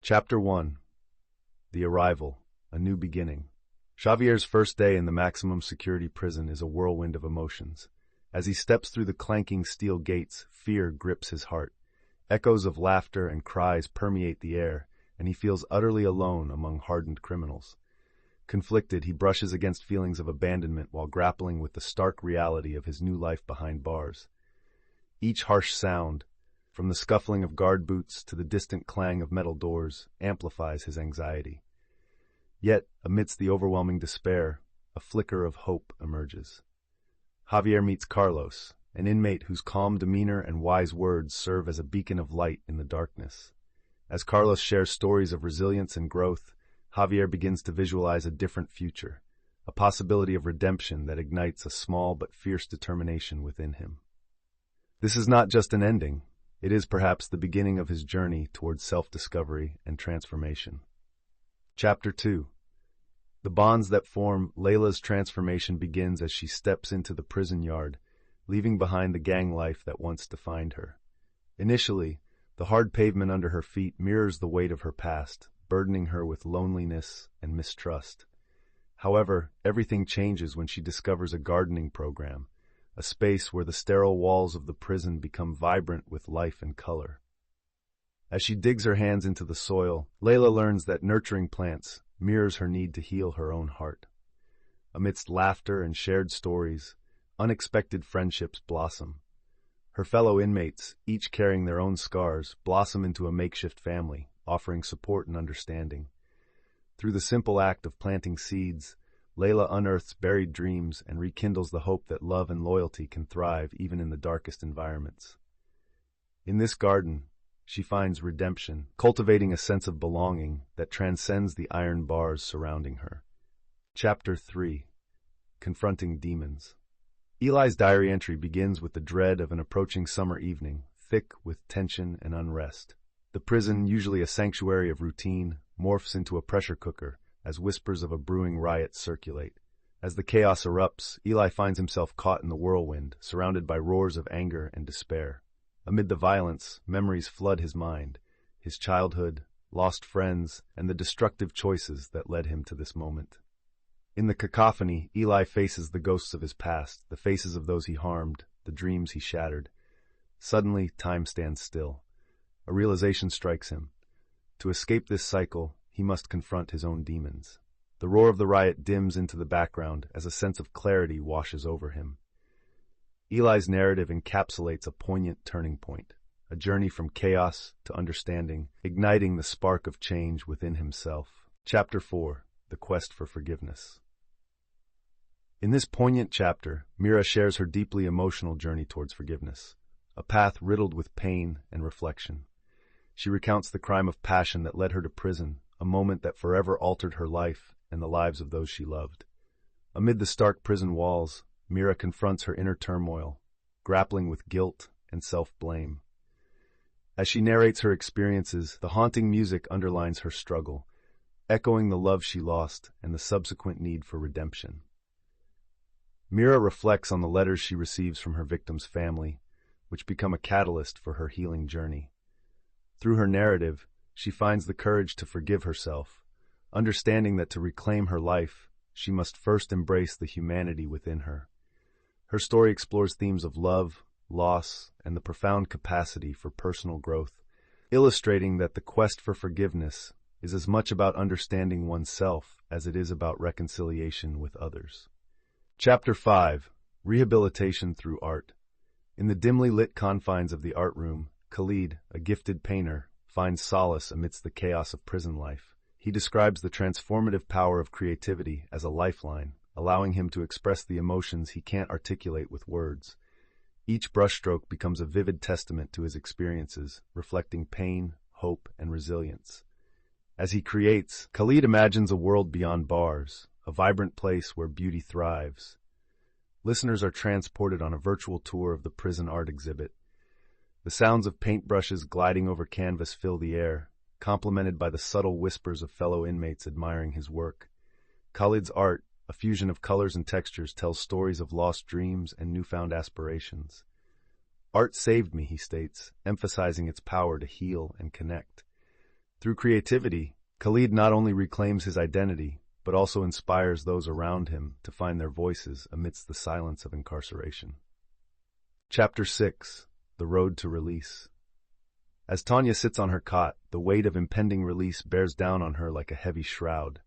Chapter 1. The Arrival, A New Beginning. Xavier's first day in the maximum security prison is a whirlwind of emotions. As he steps through the clanking steel gates, fear grips his heart. Echoes of laughter and cries permeate the air, and he feels utterly alone among hardened criminals. Conflicted, he brushes against feelings of abandonment while grappling with the stark reality of his new life behind bars. Each harsh sound, from the scuffling of guard boots to the distant clang of metal doors, amplifies his anxiety. Yet, amidst the overwhelming despair, a flicker of hope emerges. Javier meets Carlos, an inmate whose calm demeanor and wise words serve as a beacon of light in the darkness. As Carlos shares stories of resilience and growth, Javier begins to visualize a different future, a possibility of redemption that ignites a small but fierce determination within him. This is not just an ending. It is perhaps the beginning of his journey towards self-discovery and transformation. Chapter 2. The bonds that form Layla's transformation begins as she steps into the prison yard, leaving behind the gang life that once defined her. Initially, the hard pavement under her feet mirrors the weight of her past, burdening her with loneliness and mistrust. However, everything changes when she discovers a gardening program, a space where the sterile walls of the prison become vibrant with life and color. As she digs her hands into the soil, Layla learns that nurturing plants mirrors her need to heal her own heart. Amidst laughter and shared stories, unexpected friendships blossom. Her fellow inmates, each carrying their own scars, blossom into a makeshift family, offering support and understanding. Through the simple act of planting seeds, Layla unearths buried dreams and rekindles the hope that love and loyalty can thrive even in the darkest environments. In this garden, she finds redemption, cultivating a sense of belonging that transcends the iron bars surrounding her. Chapter 3. Confronting Demons. Eli's diary entry begins with the dread of an approaching summer evening, thick with tension and unrest. The prison, usually a sanctuary of routine, morphs into a pressure cooker as whispers of a brewing riot circulate. As the chaos erupts, Eli finds himself caught in the whirlwind, surrounded by roars of anger and despair. Amid the violence, memories flood his mind, his childhood, lost friends, and the destructive choices that led him to this moment. In the cacophony, Eli faces the ghosts of his past, the faces of those he harmed, the dreams he shattered. Suddenly, time stands still. A realization strikes him. To escape this cycle, he must confront his own demons. The roar of the riot dims into the background as a sense of clarity washes over him. Eli's narrative encapsulates a poignant turning point, a journey from chaos to understanding, igniting the spark of change within himself. Chapter 4. The Quest for Forgiveness. In this poignant chapter, Mira shares her deeply emotional journey towards forgiveness, a path riddled with pain and reflection. She recounts the crime of passion that led her to prison, a moment that forever altered her life and the lives of those she loved. Amid the stark prison walls, Mira confronts her inner turmoil, grappling with guilt and self-blame. As she narrates her experiences, the haunting music underlines her struggle, echoing the love she lost and the subsequent need for redemption. Mira reflects on the letters she receives from her victim's family, which become a catalyst for her healing journey. Through her narrative, she finds the courage to forgive herself, understanding that to reclaim her life, she must first embrace the humanity within her. Her story explores themes of love, loss, and the profound capacity for personal growth, illustrating that the quest for forgiveness is as much about understanding oneself as it is about reconciliation with others. Chapter 5. Rehabilitation through Art. In the dimly lit confines of the art room, Khalid, a gifted painter, finds solace amidst the chaos of prison life. He describes the transformative power of creativity as a lifeline, allowing him to express the emotions he can't articulate with words. Each brushstroke becomes a vivid testament to his experiences, reflecting pain, hope, and resilience. As he creates, Khalid imagines a world beyond bars, a vibrant place where beauty thrives. Listeners are transported on a virtual tour of the prison art exhibit. The sounds of paintbrushes gliding over canvas fill the air, complemented by the subtle whispers of fellow inmates admiring his work. Khalid's art, a fusion of colors and textures, tells stories of lost dreams and newfound aspirations. Art saved me, he states, emphasizing its power to heal and connect. Through creativity, Khalid not only reclaims his identity, but also inspires those around him to find their voices amidst the silence of incarceration. Chapter 6. The Road to Release. As Tanya sits on her cot, the weight of impending release bears down on her like a heavy shroud.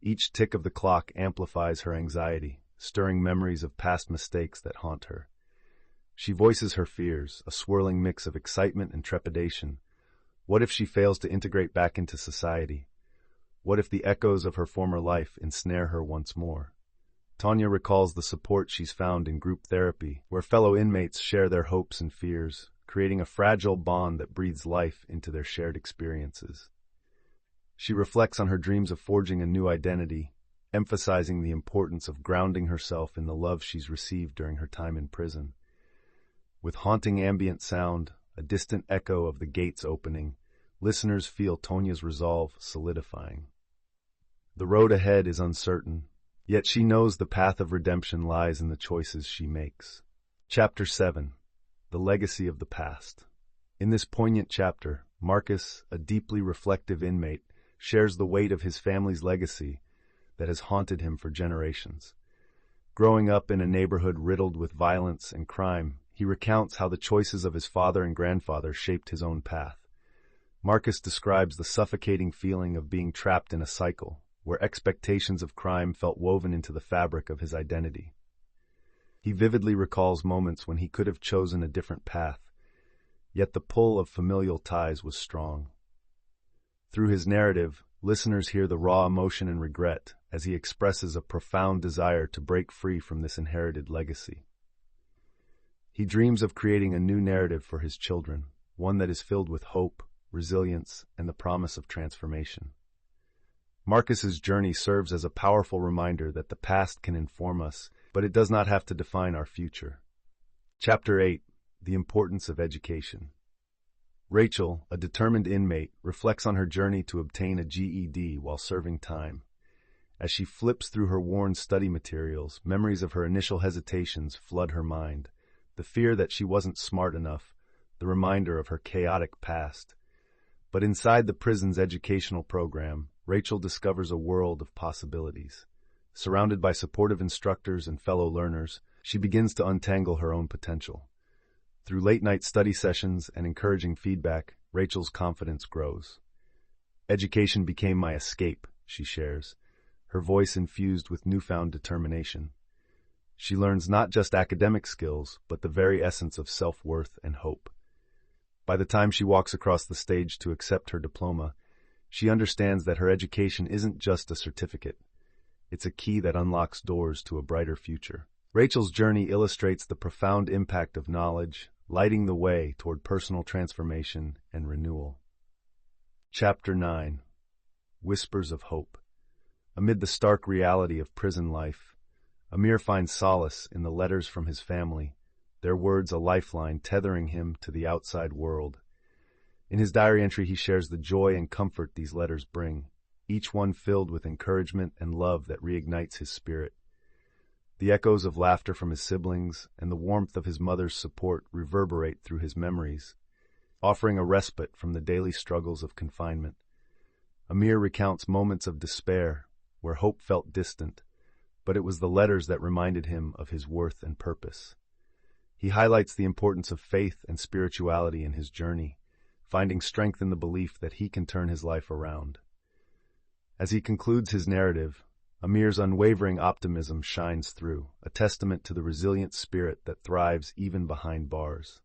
Each tick of the clock amplifies her anxiety, stirring memories of past mistakes that haunt her. She voices her fears, a swirling mix of excitement and trepidation. What if she fails to integrate back into society? What if the echoes of her former life ensnare her once more? Tanya recalls the support she's found in group therapy, where fellow inmates share their hopes and fears, creating a fragile bond that breathes life into their shared experiences. She reflects on her dreams of forging a new identity, emphasizing the importance of grounding herself in the love she's received during her time in prison. With haunting ambient sound, a distant echo of the gates opening, listeners feel Tanya's resolve solidifying. The road ahead is uncertain, yet she knows the path of redemption lies in the choices she makes. Chapter 7. The Legacy of the Past. In this poignant chapter, Marcus, a deeply reflective inmate, shares the weight of his family's legacy that has haunted him for generations. Growing up in a neighborhood riddled with violence and crime, he recounts how the choices of his father and grandfather shaped his own path. Marcus describes the suffocating feeling of being trapped in a cycle, where expectations of crime felt woven into the fabric of his identity. He vividly recalls moments when he could have chosen a different path, yet the pull of familial ties was strong. Through his narrative, listeners hear the raw emotion and regret as he expresses a profound desire to break free from this inherited legacy. He dreams of creating a new narrative for his children, one that is filled with hope, resilience, and the promise of transformation. Marcus's journey serves as a powerful reminder that the past can inform us, but it does not have to define our future. Chapter 8. The Importance of Education. Rachel, a determined inmate, reflects on her journey to obtain a GED while serving time. As she flips through her worn study materials, memories of her initial hesitations flood her mind. The fear that she wasn't smart enough, the reminder of her chaotic past. But inside the prison's educational program, Rachel discovers a world of possibilities. Surrounded by supportive instructors and fellow learners, she begins to untangle her own potential. Through late-night study sessions and encouraging feedback, Rachel's confidence grows. Education became my escape, she shares, her voice infused with newfound determination. She learns not just academic skills, but the very essence of self-worth and hope. By the time she walks across the stage to accept her diploma, she understands that her education isn't just a certificate. It's a key that unlocks doors to a brighter future. Rachel's journey illustrates the profound impact of knowledge, lighting the way toward personal transformation and renewal. Chapter 9. Whispers of Hope. Amid the stark reality of prison life, Amir finds solace in the letters from his family, their words a lifeline tethering him to the outside world. In his diary entry, he shares the joy and comfort these letters bring, each one filled with encouragement and love that reignites his spirit. The echoes of laughter from his siblings and the warmth of his mother's support reverberate through his memories, offering a respite from the daily struggles of confinement. Amir recounts moments of despair, where hope felt distant, but it was the letters that reminded him of his worth and purpose. He highlights the importance of faith and spirituality in his journey, finding strength in the belief that he can turn his life around. As he concludes his narrative, Amir's unwavering optimism shines through, a testament to the resilient spirit that thrives even behind bars.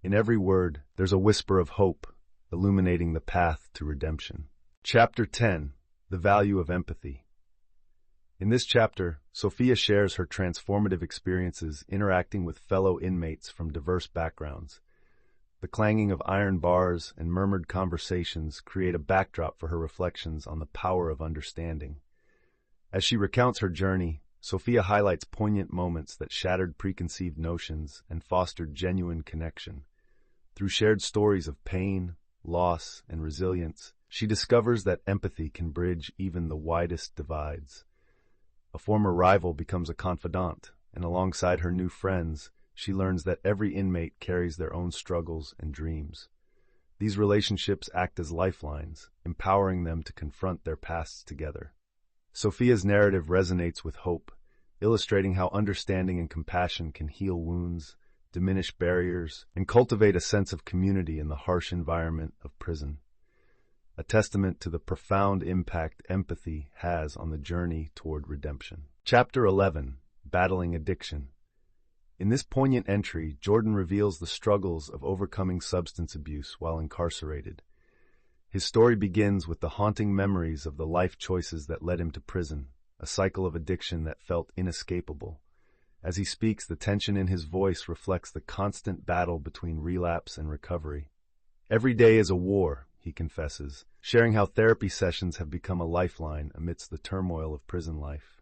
In every word, there's a whisper of hope, illuminating the path to redemption. Chapter 10. The Value of Empathy. In this chapter, Sophia shares her transformative experiences interacting with fellow inmates from diverse backgrounds. The clanging of iron bars and murmured conversations create a backdrop for her reflections on the power of understanding. As she recounts her journey, Sophia highlights poignant moments that shattered preconceived notions and fostered genuine connection. Through shared stories of pain, loss, and resilience, she discovers that empathy can bridge even the widest divides. A former rival becomes a confidant, and alongside her new friends, she learns that every inmate carries their own struggles and dreams. These relationships act as lifelines, empowering them to confront their pasts together. Sophia's narrative resonates with hope, illustrating how understanding and compassion can heal wounds, diminish barriers, and cultivate a sense of community in the harsh environment of prison. A testament to the profound impact empathy has on the journey toward redemption. Chapter 11, Battling Addiction. In this poignant entry, Jordan reveals the struggles of overcoming substance abuse while incarcerated. His story begins with the haunting memories of the life choices that led him to prison, a cycle of addiction that felt inescapable. As he speaks, the tension in his voice reflects the constant battle between relapse and recovery. "Every day is a war," he confesses, sharing how therapy sessions have become a lifeline amidst the turmoil of prison life.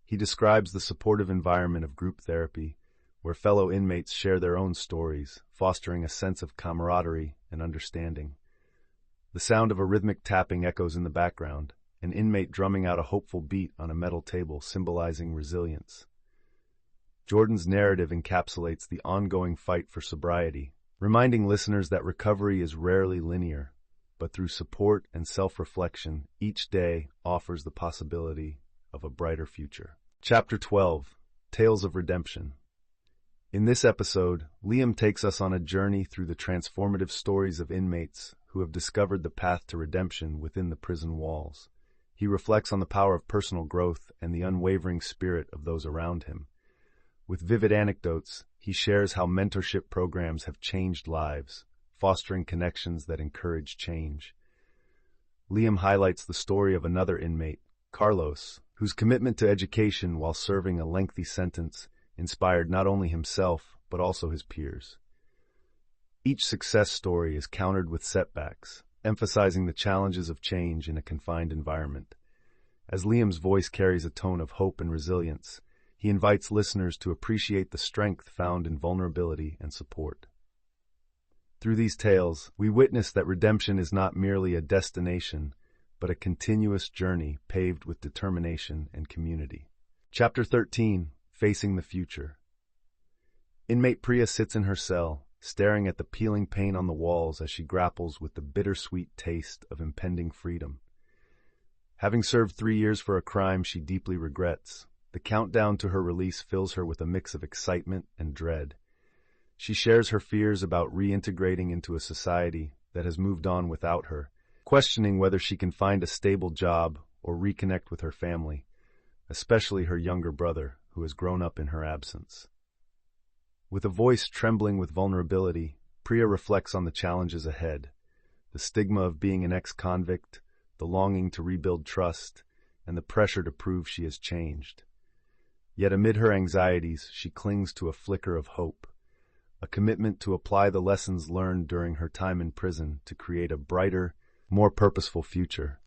He describes the supportive environment of group therapy, where fellow inmates share their own stories, fostering a sense of camaraderie and understanding. The sound of a rhythmic tapping echoes in the background, an inmate drumming out a hopeful beat on a metal table symbolizing resilience. Jordan's narrative encapsulates the ongoing fight for sobriety, reminding listeners that recovery is rarely linear, but through support and self-reflection, each day offers the possibility of a brighter future. Chapter 12, Tales of Redemption. In this episode, Liam takes us on a journey through the transformative stories of inmates who have discovered the path to redemption within the prison walls. He reflects on the power of personal growth and the unwavering spirit of those around him. With vivid anecdotes, he shares how mentorship programs have changed lives, fostering connections that encourage change. Liam highlights the story of another inmate, Carlos, whose commitment to education while serving a lengthy sentence inspired not only himself, but also his peers. Each success story is countered with setbacks, emphasizing the challenges of change in a confined environment. As Liam's voice carries a tone of hope and resilience, he invites listeners to appreciate the strength found in vulnerability and support. Through these tales, we witness that redemption is not merely a destination, but a continuous journey paved with determination and community. Chapter 13, Facing the Future. Inmate Priya sits in her cell, staring at the peeling paint on the walls as she grapples with the bittersweet taste of impending freedom. Having served 3 years for a crime she deeply regrets, the countdown to her release fills her with a mix of excitement and dread. She shares her fears about reintegrating into a society that has moved on without her, questioning whether she can find a stable job or reconnect with her family, especially her younger brother, who has grown up in her absence. With a voice trembling with vulnerability, Priya reflects on the challenges ahead, the stigma of being an ex-convict, the longing to rebuild trust, and the pressure to prove she has changed. Yet amid her anxieties, she clings to a flicker of hope, a commitment to apply the lessons learned during her time in prison to create a brighter, more purposeful future.